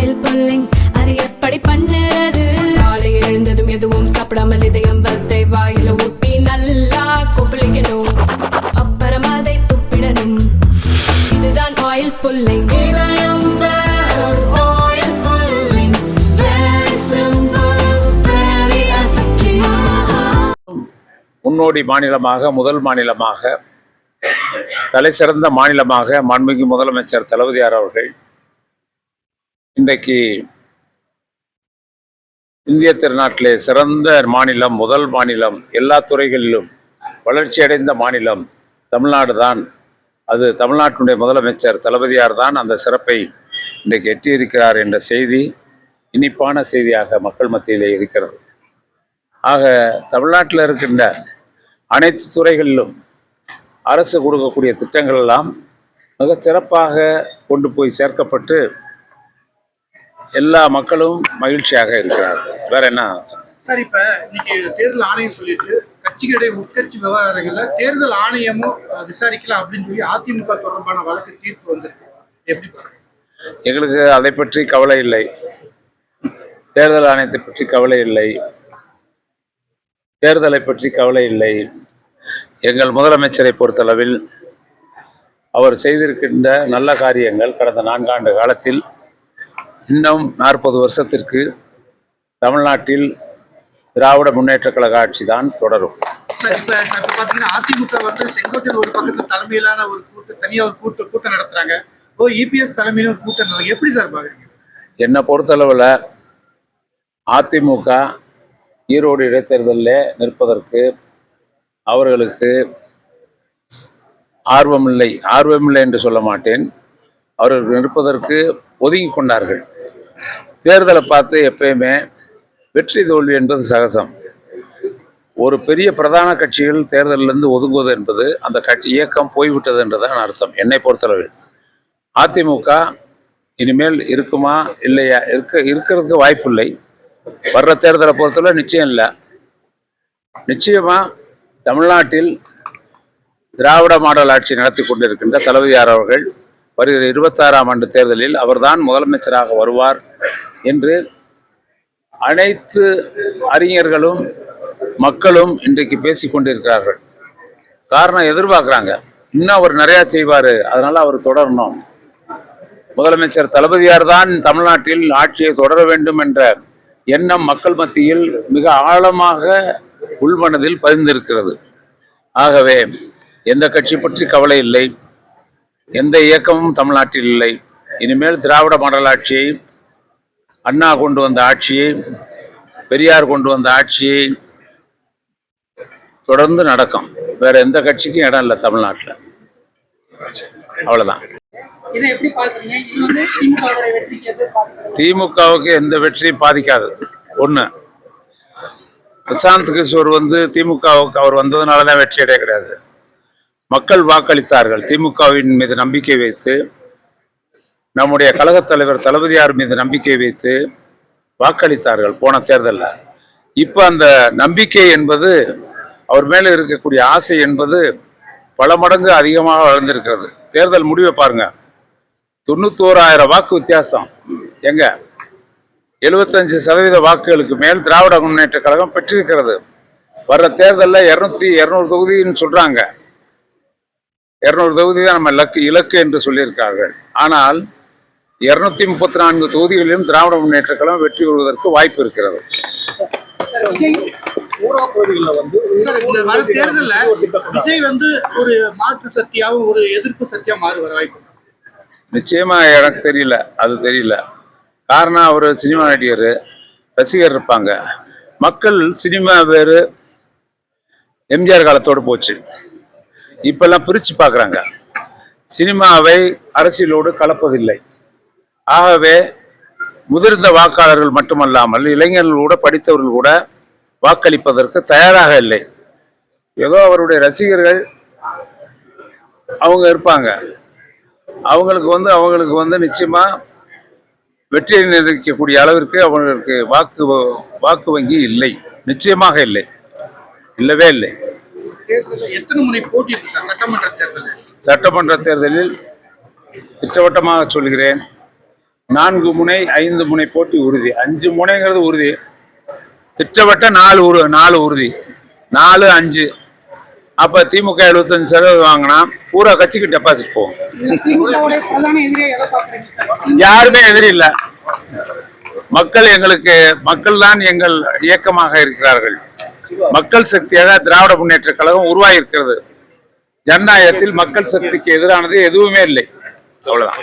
Oil pulling அது எப்படி பண்ணுறது? காலையில் எழுந்ததும் எதுவும் சாப்பிடாமல் இதயம் வளத்தை வாயில ஊத்தி நல்லா கொப்பளிக்கணும், அப்புறம் அதை துப்பிடணும். இதுதான் ஆயில் புல்லிங். முன்னோடி மாநிலமாக, முதல் மாநிலமாக, தலை சிறந்த மாநிலமாக மாண்புமிகு முதலமைச்சர் தளபதியார் அவர்கள் இன்றைக்கு இந்திய திருநாட்டிலே சிறந்த மாநிலம், முதல் மாநிலம், எல்லா துறைகளிலும் வளர்ச்சியடைந்த மாநிலம் தமிழ்நாடு தான். அது தமிழ்நாட்டினுடைய முதலமைச்சர் தளபதியார் தான் அந்த சிறப்பை இன்றைக்கு எட்டியிருக்கிறார் என்ற செய்தி இனிப்பான செய்தியாக மக்கள் மத்தியிலே இருக்கிறது. ஆக தமிழ்நாட்டில் இருக்கின்ற அனைத்து துறைகளிலும் அரசு கொடுக்கக்கூடிய திட்டங்கள் எல்லாம் மிக சிறப்பாக கொண்டு போய் சேர்க்கப்பட்டு எல்லா மக்களும் மகிழ்ச்சியாக இருக்கிறார்கள். வேற என்ன சார், இப்ப இன்னைக்கு தேர்தல் ஆணையம் சொல்லிட்டு கட்சிகளுடைய உட்கட்சி விவகாரங்கள்ல தேர்தல் ஆணையமும் விசாரிக்கலாம் அப்படின்னு சொல்லி அதிமுக தொடர்பான வழக்கு தீர்ப்பு வந்திருக்கு. எப்படி எங்களுக்கு அதை பற்றி கவலை இல்லை, தேர்தல் ஆணையத்தை பற்றி கவலை இல்லை, தேர்தலை பற்றி கவலை இல்லை. எங்கள் முதலமைச்சரை பொறுத்தளவில் அவர் செய்திருக்கின்ற நல்ல காரியங்கள் கடந்த 4 ஆண்டு காலத்தில் இன்னும் 40 வருஷத்திற்கு தமிழ்நாட்டில் திராவிட முன்னேற்ற கழக ஆட்சி தான் தொடரும். சார், இப்ப பாத்தீங்கன்னா அதிமுக வந்து செங்கோட்டையில் ஒரு பக்கத்து தலைமையிலான ஒரு தனியாக ஒரு கூட்டம் நடத்துறாங்க. இபிஎஸ் தலைமையில ஒரு கூட்டம் நடக்கும். எப்படி சார் பாக்குறீங்க? என்னை பொறுத்தளவில் அதிமுக ஈரோடு இடைத்தேர்தலில் நிற்பதற்கு அவர்களுக்கு ஆர்வமில்லை என்று சொல்ல மாட்டேன். அவர்கள் நிற்பதற்கு ஒதுங்கி கொண்டார்கள். தேர்தலை பார்த்து எப்பயுமே வெற்றி தோல்வி என்பது சகஜம். ஒரு பெரிய பிரதான கட்சிகள் தேர்தலிலிருந்து ஒதுங்குவது என்பது அந்த கட்சி இயக்கம் போய்விட்டது என்றுதான் அர்த்தம். என்னை பொறுத்தளவில் அதிமுக இனிமேல் இருக்குமா இல்லையா, இருக்கிறதுக்கு வாய்ப்பில்லை. வர்ற தேர்தலை பொறுத்தவரை நிச்சயம் இல்லை. நிச்சயமாக தமிழ்நாட்டில் திராவிட மாடல் ஆட்சி நடத்தி கொண்டிருக்கின்ற தளபதியார் அவர்கள் வருகிற 26ஆம் ஆண்டு தேர்தலில் அவர்தான் முதலமைச்சராக வருவார் என்று அனைத்து அறிஞர்களும் மக்களும் இன்றைக்கு பேசி கொண்டிருக்கிறார்கள். காரணம், எதிர்பார்க்குறாங்க இன்னும் அவர் நிறையா செய்வார், அதனால் அவர் தொடரணும். முதலமைச்சர் தளபதியார் தான் தமிழ்நாட்டில் ஆட்சியை தொடர வேண்டும் என்ற எண்ணம் மக்கள் மத்தியில் மிக ஆழமாக உள்மனதில் பதிந்திருக்கிறது. ஆகவே எந்த கட்சி பற்றி கவலை இல்லை, எந்த இயக்கமும் தமிழ்நாட்டில் இல்லை. இனிமேல் திராவிட மாடல் ஆட்சியை, அண்ணா கொண்டு வந்த ஆட்சியை, பெரியார் கொண்டு வந்த ஆட்சியை தொடர்ந்து நடக்கும். வேற எந்த கட்சிக்கும் இடம் இல்லை தமிழ்நாட்டில். அவ்வளோதான். திமுகவுக்கு எந்த வெற்றியும் பாதிக்காது. ஒன்று, பிரசாந்த் கிஷோர் திமுகவுக்கு அவர் வந்ததுனால தான் வெற்றி அடைய கிடையாது. மக்கள் வாக்களித்தார்கள். திமுகவின் மீது நம்பிக்கை வைத்து, நம்முடைய கழகத் தலைவர் தளபதியார் மீது நம்பிக்கை வைத்து வாக்களித்தார்கள் போன தேர்தலில். இப்போ அந்த நம்பிக்கை என்பது, அவர் மேலே இருக்கக்கூடிய ஆசை என்பது பல மடங்கு அதிகமாக வளர்ந்திருக்கிறது. தேர்தல் முடிவை பாருங்க, 91,000 வாக்கு வித்தியாசம். எங்க 75% வாக்குகளுக்கு மேல் திராவிட முன்னேற்ற கழகம் பெற்றிருக்கிறது. வர்ற தேர்தலில் 200 தொகுதின்னு சொல்றாங்க. 200 தொகுதி தான் நம்ம இலக்கு என்று சொல்லியிருக்கார்கள். ஆனால் 234 தொகுதிகளிலும் திராவிட முன்னேற்ற கழகம் வெற்றி பெறுவதற்கு வாய்ப்பு இருக்கிறது. விஜய் ஒரு மாற்று சக்தியாகவும் ஒரு எதிர்ப்பு சக்தியா மாறுவர வாய்ப்பு நிச்சயமா எனக்கு தெரியல, அது தெரியல. காரணம், அவர் சினிமா நடிகர், ரசிகர் இருப்பாங்க. மக்கள் சினிமா வேறு, எம்ஜிஆர் காலத்தோடு போச்சு. இப்பெல்லாம் பிரித்து பார்க்குறாங்க. சினிமாவை அரசியலோடு கலப்பதில்லை. ஆகவே முதிர்ந்த வாக்காளர்கள் மட்டுமல்லாமல் இளைஞர்கள் கூட, படித்தவர்கள் கூட வாக்களிப்பதற்கு தயாராக இல்லை. ஏதோ அவருடைய ரசிகர்கள் அவங்க இருப்பாங்க. அவங்களுக்கு நிச்சயமா வெற்றியை நிர்ணயிக்கக்கூடிய அளவிற்கு அவங்களுக்கு வாக்கு வங்கி இல்லை. நிச்சயமாக இல்லை, இல்லவே இல்லை. சட்டமன்ற தேர்தலில் திட்டவட்டமாக சொல்கிறேன், 4 முனை 5 முனை போட்டி உறுதி. 5 முனைங்கிறது உறுதி. திட்டப்பட்ட 4 உறுதி. 4, 5. அப்ப திமுக 75% வாங்கினா பூரா கட்சிக்கு டெபாசிட் போகும். யாருமே எதிரி இல்லை. மக்கள் தான் எங்கள் இயக்கமாக இருக்கிறார்கள். மக்கள் சக்தியாக திராவிட முன்னேற்ற கழகம் உருவாகி இருக்கிறது. ஜனநாயகத்தில் மக்கள் சக்திக்கு எதிரானது எதுவுமே இல்லை. அவ்வளவுதான்.